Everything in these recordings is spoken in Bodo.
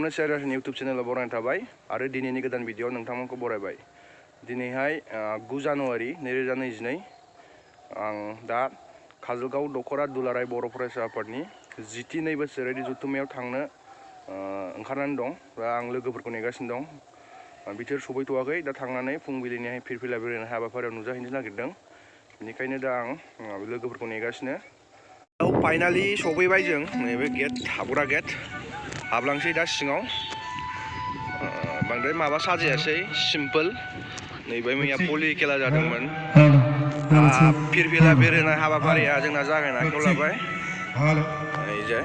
गिबियावनो शेयार इउट्यूब चेनेलाव बरायनाय थाबाय आरो दिनैनि गोदान भिडिअ नोंथांमोनखौ बरायबाय। दिनैहाय 9 जानुवारि 2022 आं दा काजलगाव दखरा दुलाराय बर' फरायसा आफादनि 12 बोसोरारि जथुम्मायाव थांनो ओंखारनानै दं। दा आं लोगोफोरखौ नेगासिनो दं। बिसोर सफैथ'वाखै। दा थांनानै फुंबिलिनिहाय फिरफिला बेरायनाय हाबाफारियाव नुजाहैनो नागिरदों। बेनिखायनो दा आं लोगोफोरखौ नेगासिनो। फाइनालि सफैबाय जों नैबे गेट हाबग्रा गेट हाबलांसै दा सिङाव। बांद्राय माबा साजायासै सिम्पोल। नैबे मैया पलि खेला जादोंमोन। फिरफिला बेरायनाय हाबाफारिया जोंना जागायनो आखायाव लाबाय। ओइजाय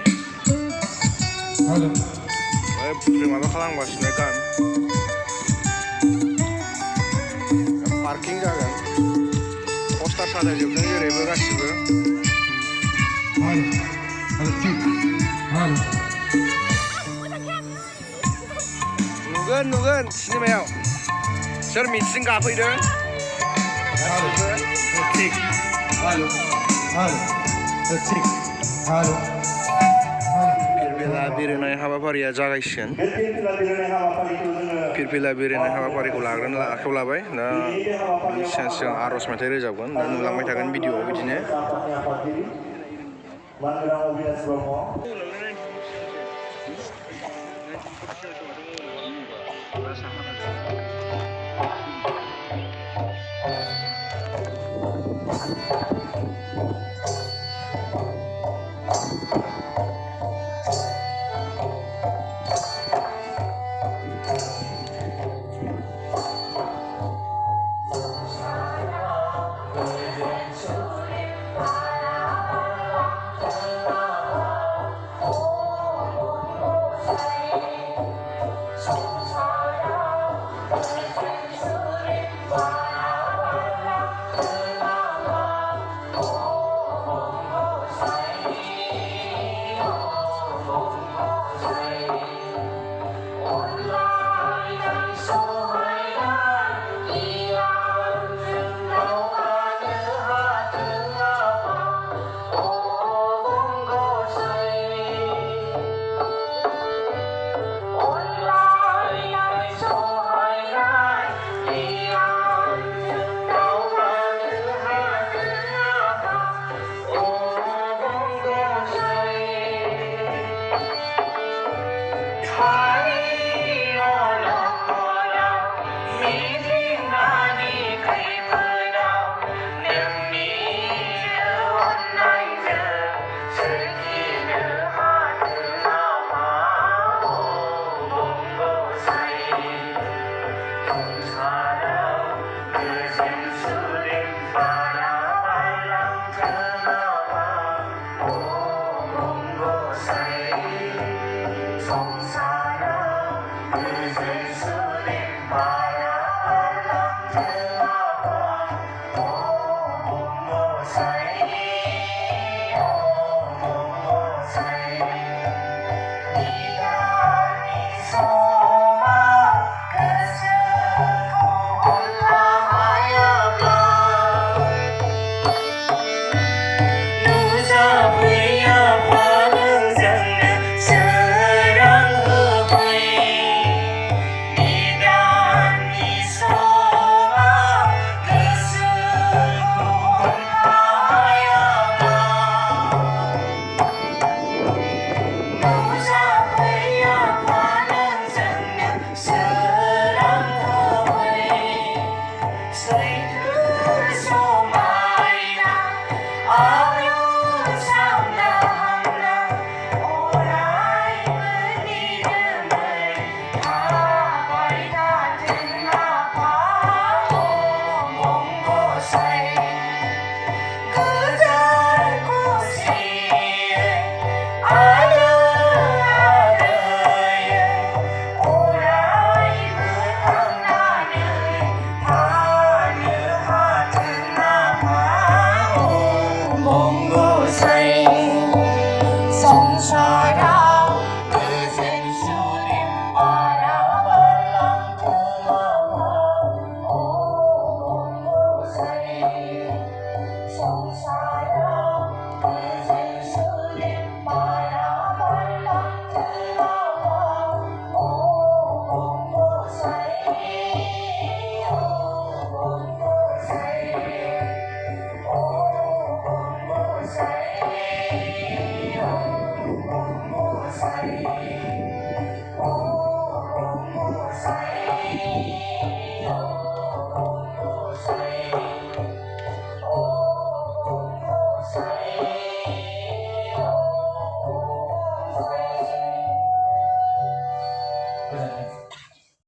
माबा खालामगासिनो गान पार्किं जागोन। पस्टार साजायजोबदों जेरैबो गासिबो। नुगोन सिनेमायाव सोर मिथिं गाफैदों फिरफिला बेरायनाय हाबाफारिया जागायसिगोन। फिरफिला बेरायनाय हाबाफारिखौ लाग्रोनो आखायाव लाबाय। दा बिनि सिगां आर'ज मेथाइ रोजाबगोन। दा नुलांबाय थागोन भिडिअ'आव बिदिनो।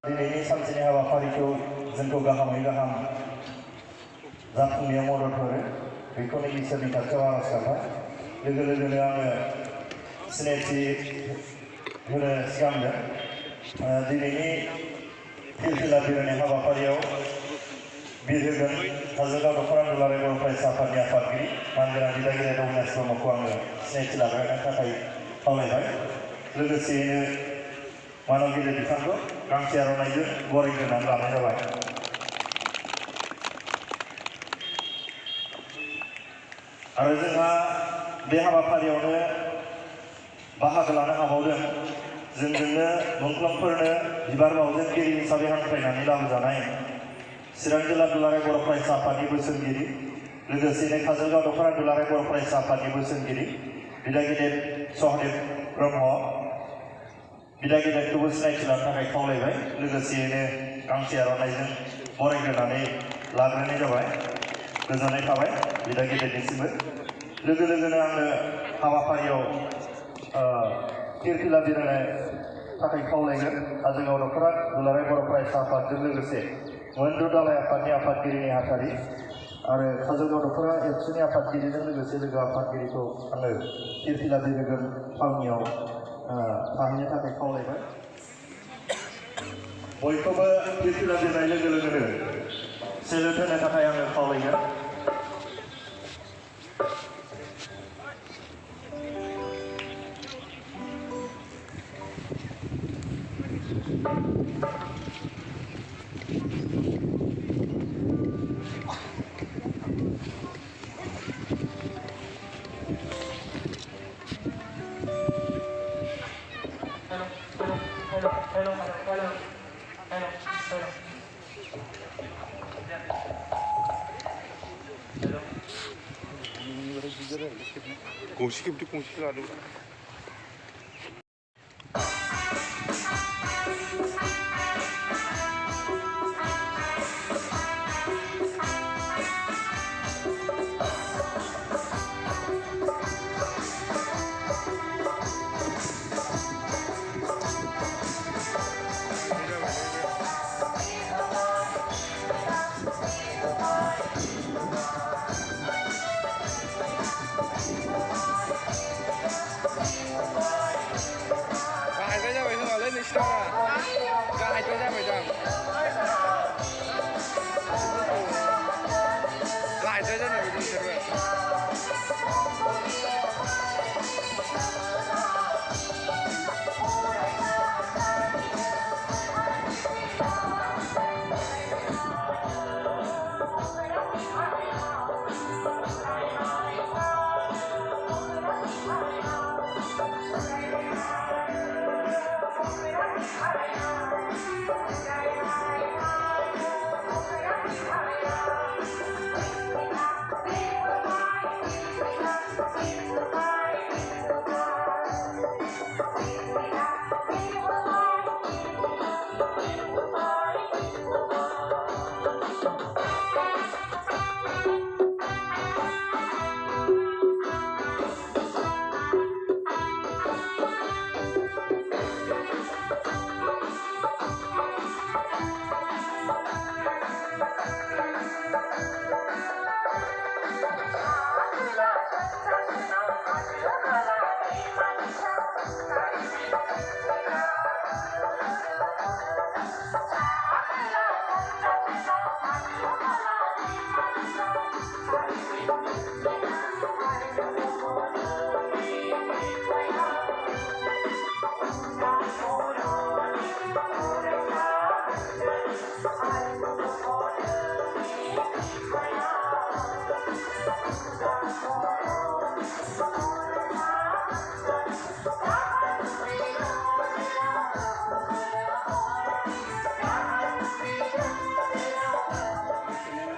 दिनैनि सानसेनि हाबाफारिखौ जोंखौ गाहामै गाहाम जाफुंनायाव मदद हरो बेखौनो इसोरनि खाथियाव आरज गाबबाय। लोगो लोगोनो आङो सिनायथि होनो सिगांदों दिनैनि फिरफिला बिरहोनाय हाबाफारियाव बिरहोगोन काजलगाव दख'रा दुलाराय बर' फरायसा आफादनि आफादगिरि मानगोनां दिथागिरि अबिनाश ब्रह्मखौ आङो सिनायथि लाबोनो थाखाय खावलायबाय। लोगोसेयैनो मानगिरि बिथांखौ गांसे आर'नाइजों बरायग्रोनानै लानाय जाबाय। आरो जोंहा बे हाबाफारियावनो बाहागो लानो हाबावदों जोंजोंनो मुंख्लंफोरनो बिबार बावजेनगिरि हिसाबै हांख्रायनानै लाबोजानाय चिरां जिल्ला दुलाराय बर' फरायसा आफादनि बोसोनगिरि लोगोसेनो काजलगाव दख'रा दुलाराय बर' फरायसा आफादनि बोसोनगिरि बिदा गिदिर सहदेब ब्रह्म बिदा गिदिरखौबो सिनायथि लानो थाखाय खावलायबाय। लोगोसेयैनो गांसे आर'नाइजों बरायग्रोनानै लाग्रोनाय जाबाय। गोजोननाय थाबाय बिदा गिदिरनिसिमबो। लोगो लोगोनो आङो हाबाफारियाव फिरफिला बिरहोनाय थाखाय खावलायगोन काजलगाव दख'रा दुलाराय बर' फरायसा आफादजों लोगोसे मोनद' दालाय आफादनि आफादगिरि नेहाथारि आरो काजलगाव दख'रा एबसुनि आफादगिरिजों लोगोसे लोगो आफादगिरिखौ आङो फिरफिला बिरहोगोन थावनियाव थाहैनो थाखाय खावलायबाय। बयखौबो फिरफिला बिरनाय लोगो लोगोनो सेलुट होनो थाखाय आङो खावलायगोन। गंसे खेबथे गंसे लादों।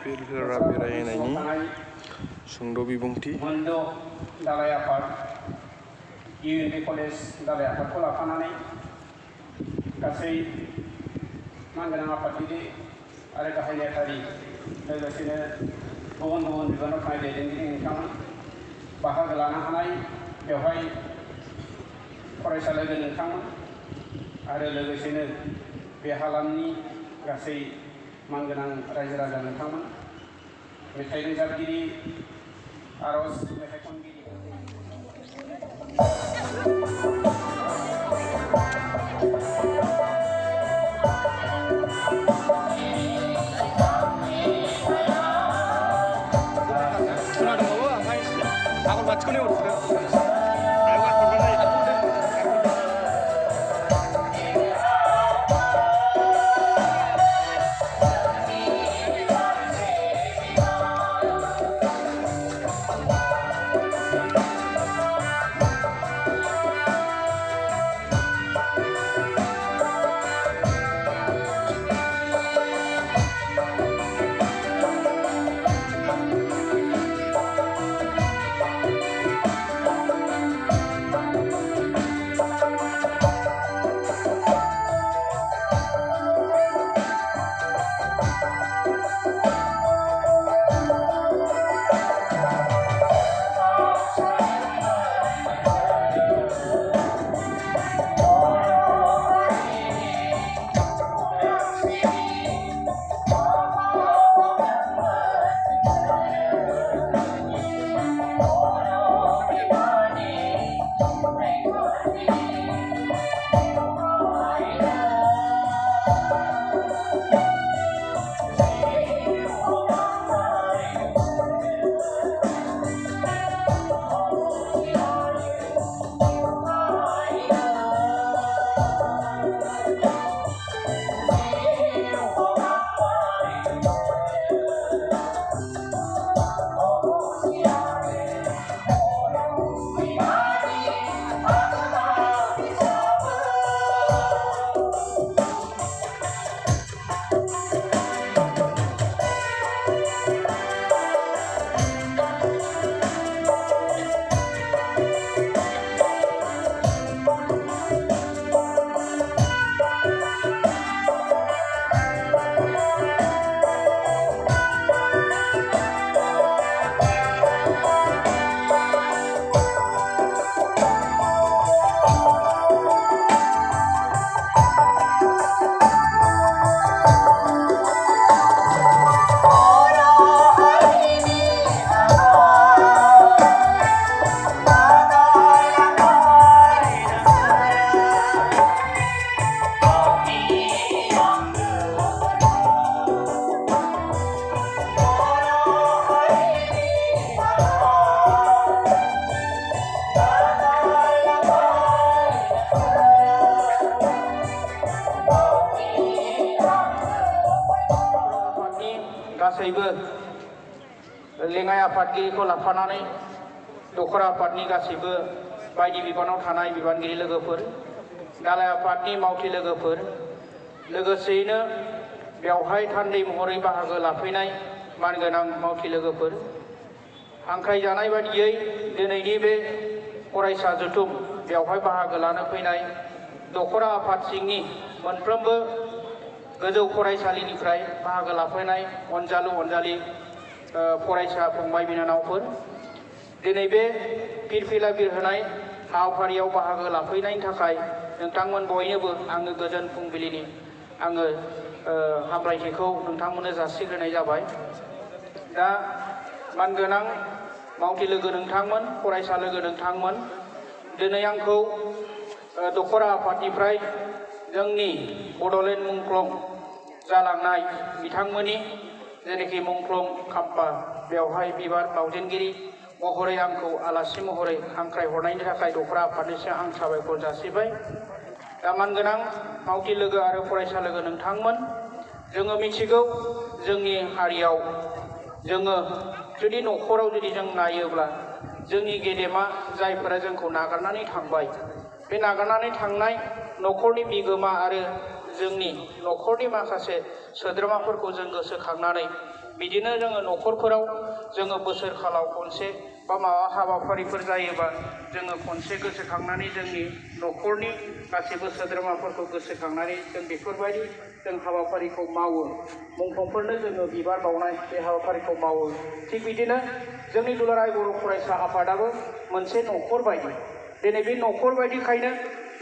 फिरफिला बेरायनायनि सुंद' बिबुंथि मोनद' दालाय आफाद इउएनबि कलेज दालाय आफादखौ लाफानानै गासै मानगोनां आफादगिरि आरो गाहाय नेहाथारि लोगोसेनो गुबुन गुबुन बिबानाव थानाय दैदेनगिरि नोंथांमोन बाहागो लानो हानाय बेवहाय फरायसा लोगो नोंथांमोन आरो लोगोसेनो बे हालामनि गासै मानगोनां रायजो राजा नोंथांमोन, मेथाइ रोजाबगिरि, आरज मेथाइ खनगिरि, गासैबो लेङाइ आफादगिरिखौ लाफानानै दखरा आफादनि गासैबो बायदि बिबानाव थानाय बिबानगिरि लोगोफोर, दालाइ आफादनि मावथि लोगोफोर, लोगोसेयैनो बेवहाय थान्दै महरै बाहागो लाफैनाय मानगोनां मावथि लोगोफोर, हांख्रायजानाय बादियै दिनैनि बे फरायसा जथुम बेवहाय बाहागो लानो फैनाय दखरा आफाद सिंनि मोनफ्रोमबो गोजौ फरायसालिनिफ्राय बाहागो लाफैनाय अनजालु अनजालि फरायसा फंबाय बिनानावफोर, दिनै बे फिरफिला बिरहोनाय हाबाफारियाव बाहागो लाफैनायनि थाखाय नोंथांमोन बयनोबो आङो गोजोन फुंबिलिनि आङो हामलायथिखौ नोंथांमोननो जासिग्रोनाय जाबाय। दा मानगोनां मावथि लोगो नोंथांमोन, फरायसा लोगो नोंथांमोन, दिनै आंखौ दखरा आफादनिफ्राय जोंनि बड'लेण्ड मुंख्लं जालांनाय बिथांमोननि जेरैखि मुंख्लं खाम्फा बेवहाय बिबार बावजेनगिरि महरै आंखौ आलासि महरै हांख्रायहरनायनि थाखाय दखरा आफादनिसिम आं साबायखर जासिबाय। दा मानगोनां मावथि लोगो आरो फरायसा लोगो नोंथांमोन, जोङो मिथिगौ जोंनि हारियाव जोङो जुदि न'खराव जुदि जों नायोब्ला जोंनि गेदेमा जायफोरा जोंखौ नागारनानै थांबाय, बे नागारनानै थांनाय न'खरनि बिगोमा आरो जोंनि न'खरनि माखासे सोद्रोमाफोरखौ जों गोसोखांनानै बिदिनो जोङो न'खरफोराव जोङो बोसोर खालाव खनसे बा माबा हाबाफारिफोर जायोबा जोङो खनसे गोसोखांनानै जोंनि न'खरनि गासैबो सोद्रोमाफोरखौ गोसोखांनानै जों बेफोरबायदि जों हाबाफारिखौ मावो। मुंख्लंफोरनो जोङो बिबार बावनाय बे हाबाफारिखौ मावो। थिग बिदिनो जोंनि दुलाराय बर' फरायसा आफादाबो मोनसे न'खर बायदि। दिनै बे न'खर बायदिखायनो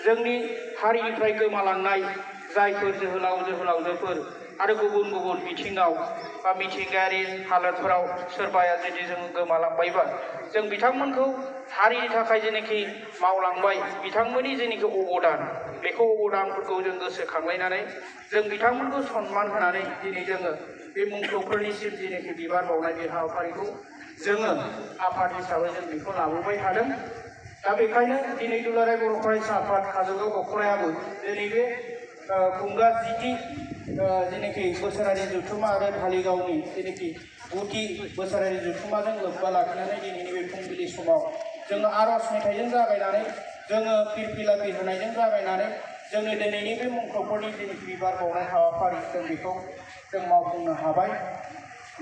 जोंनि हारिनिफ्राय गोमालांनाय जायफोर जोहोलावजोफोर आरो गुबुन गुबुन बिथिङाव बा मिथिंगायारि हालोदफोराव सोरबाया जुदि जों गोमालांबायबा जों बिथांमोनखौ हारिनि थाखाय जेनाखि मावलांबाय बिथांमोननि जेनाखि अबदान बेखौ अबदानफोरखौ जों गोसोखांलायनानै जों बिथांमोनखौ सन्मान होनानै दिनै जोङो बे मुंख्लंफोरनिसिम जेनाखि बिबार बावनाय बे हाबाफारिखौ जोङो आफाद हिसाबै जों बेखौ लाबोबाय थादों। दा बेखायनो दिनै दुलाराय बर' फरायसा आफाद काजलगाव दख'रायाबो दिनै बे खुंगा 10थि जेनाखि बोसोरारि जथुम्मा आरो धालिगावनि जेनाखि 9थि बोसोरारि जथुम्माजों लोब्बा लाखिनानै दिनैनि बे फुंबिलि समाव जोङो आर'ज मेथाइजों जागायनानै जोङो फिरफिलाफि होनायजों जागायनानै जोंनि दिनैनि बे मुंख्लंफोरनि जेनाखि बिबार बावनाय हाबाफारि जों बेखौ जों मावफुंनो हाबाय।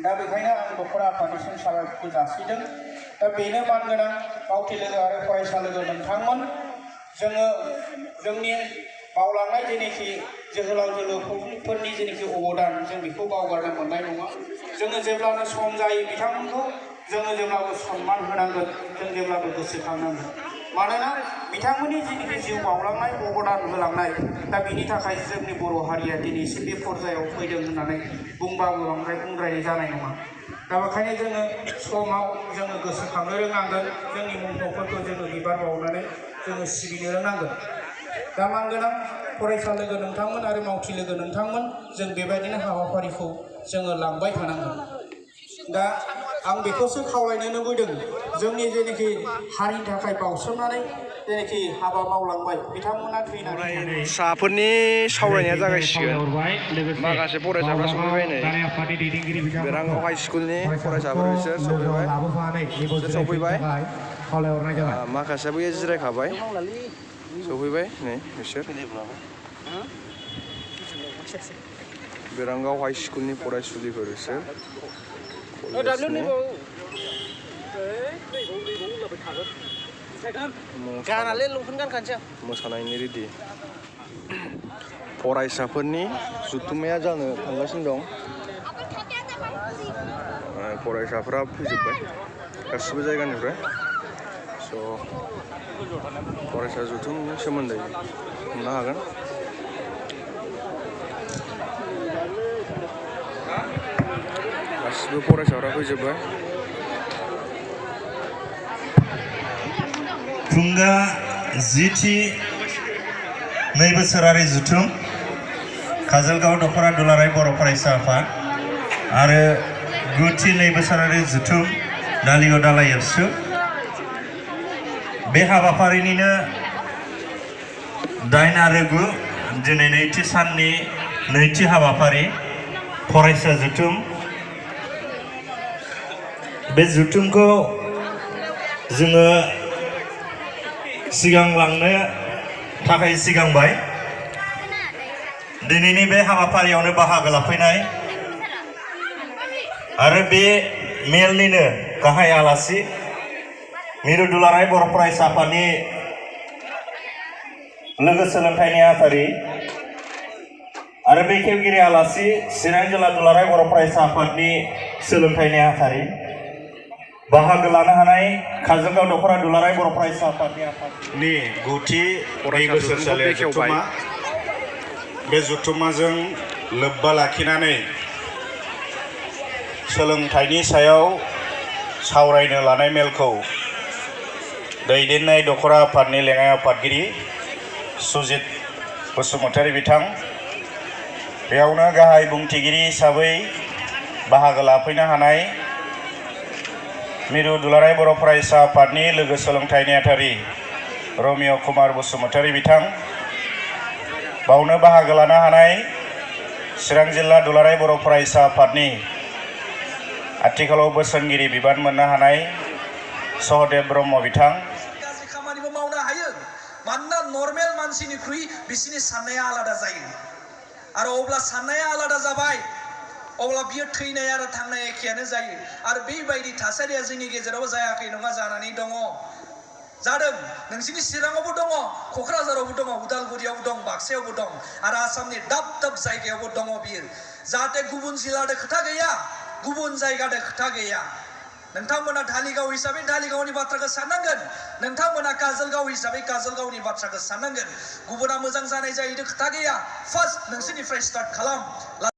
दा बेखायनो आं दख'रा आफादनिसिम साबायखर जासिदों। दा बेनो मानगोनां मावथि लोगो आरो फरायसा लोगो नोंथांमोन जोङो जोंनि बावलांनाय जेनाखि जोहोलावजोफोरनि जेनाखि अबदान जों बेखौ बावगारनो मोननाय नङा। जोङो जेब्लानो सम जायो बिथांमोनखौ जोङो जेब्लाबो सन्मान होनांगोन, जों जेब्लाबो गोसोखांनांगोन। मानोना बिथांमोननि जेनाखि जिउ बावलांनाय अबदान होलांनाय दा बेनि थाखाय जोंनि बर' हारिया दिनैसिम बे पर्यायाव फैदों होननानै बुंबाबो बांद्राय बुंद्रायनाय जानाय नङा। दा बेखायनो जोङो समाव जोङो गोसोखांनो रोंनांगोन, जोंनि मुंख्लंफोरखौ जोङो बिबार बावनानै जोङो सिबिनो रोंनांगोन। दा मानगोनां फरायसा लोगो नोंथांमोन आरो मावथि लोगो नोंथांमोन जों बेबायदिनो हाबाफारिखौ जोङो लांबाय थानांगोन। दा आं बेखौसो खावलायनो लुबैदों, जोंनि जेनाखि हारिनि थाखाय बावसोमनानै जेनाखि हाबा मावलांबाय बिथांमोना थैनानै साफोरनि सावरायनाया जागायसिगोन। माखासे फरायसाफ्रा सफैबाय नै बेरांगाव हाइ स्कुलनि फरायसाफोर बिसोर सफैबाय। माखासे बैयो जिरायखाबाय सफैबाय नै बिसोर बेरांगाव हाइ स्कुलनि फरायसुलिफोर बिसोर मोसानायनि रेडि फरायसाफोरनि जथुम्माया जानो थांगासिनो दं। फरायसाफ्रा फैजोब्बाय गासिबो जायगानिफ्राय। स' फरायसा जथुमनि सोमोन्दै हमनो हागोन। गासिबो फरायसाफ्रा फैजोब्बाय। खुंगा 10थि 2 बोसोरारि जथुम काजलगाव दख'रा दुलाराय बर' फरायसा आफाद आरो 9थि 2 बोसोरारि जथुम धालिगाव दालाइ एबसु बे हाबाफारिनिनो 8 आरो 9 दिनै नैथि साननि नैथि हाबाफारि फरायसा जथुम। बे जथुमखौ जोङो सिगांलांनो थाखाय सिगांबाय। दिनैनि बे हाबाफारियावनो बाहागो लाफैनाय आरो बे मेलनिनो गाहाय आलासि मिरु दुलाराय बर' फरायसा आफादनि लोगो सोलोंथाइ नेहाथारि आरो बे खेवगिरि आलासि चिरां जिल्ला दुलाराय बर' फरायसा आफादनि सोलोंथाइ नेहाथारि बाहागो लानो हानाय काजलगाव दख'रा दुलाराय बर' फरायसा आफादनि 9थि 2 बोसोरसालि जथुम्मा। बे जथुम्माजों लोब्बा लाखिनानै सोलोंथाइनि सायाव सावरायनो लानाय मेलखौ दैदेननाय दख'रा आफादनि लेङाइ आफादगिरि सुजित बसुमतारी बिथां, बेयावनो गाहाय बुंथिगिरि हिसाबै बाहागो लाफैनो हानाय मिरु दुलाराय बर' फरायसा आफादनि लोगो सोलोंथाइ नेहाथारि रमिय कुमार बसुमतारी बिथां, बावनो बाहागो लानो हानाय चिरां जिल्ला दुलाराय बर' फरायसा आफादनि आथिखालाव बोसोनगिरि बिबान मोननो हानाय सहदेव ब्रह्म बिथां। गाज्रि खामानिबो मावनो हायो, मानोना नर्मेल मानसिनिख्रुइ बिसिनि साननाया आलादा जायो। आरो अब्ला साननाया आलादा जाबाय अब्ला बियो थैनाय आरो थांनाय एखेयानो जायो। आरो बेबायदि थासारिया जोंनि गेजेराव जायाखै नङा, जानानै दङ। जादों, नोंसिनि चिराङावबो दङ, क'क्राझारावबो दङ, उदालगुरियावबो दं, बाक्सायावबो दं आरो आसामनि दाब दाब जायगायावबो दङ बियो। जाहाथे गुबुन जिल्लादो खोथा गैया, गुबुन जायगादो खोथा गैया। नोंथांमोना धालिगाव हिसाबै धालिगावनि बाथ्राखौ साननांगोन नोंथांमोना काजलगाव हिसाबै काजलगावनि बाथ्राखौ साननांगोन गुबुना मोजां जानाय जायो खोथा गैया फार्स्ट नोंसोरनिफ्राय स्टार्ट खालाम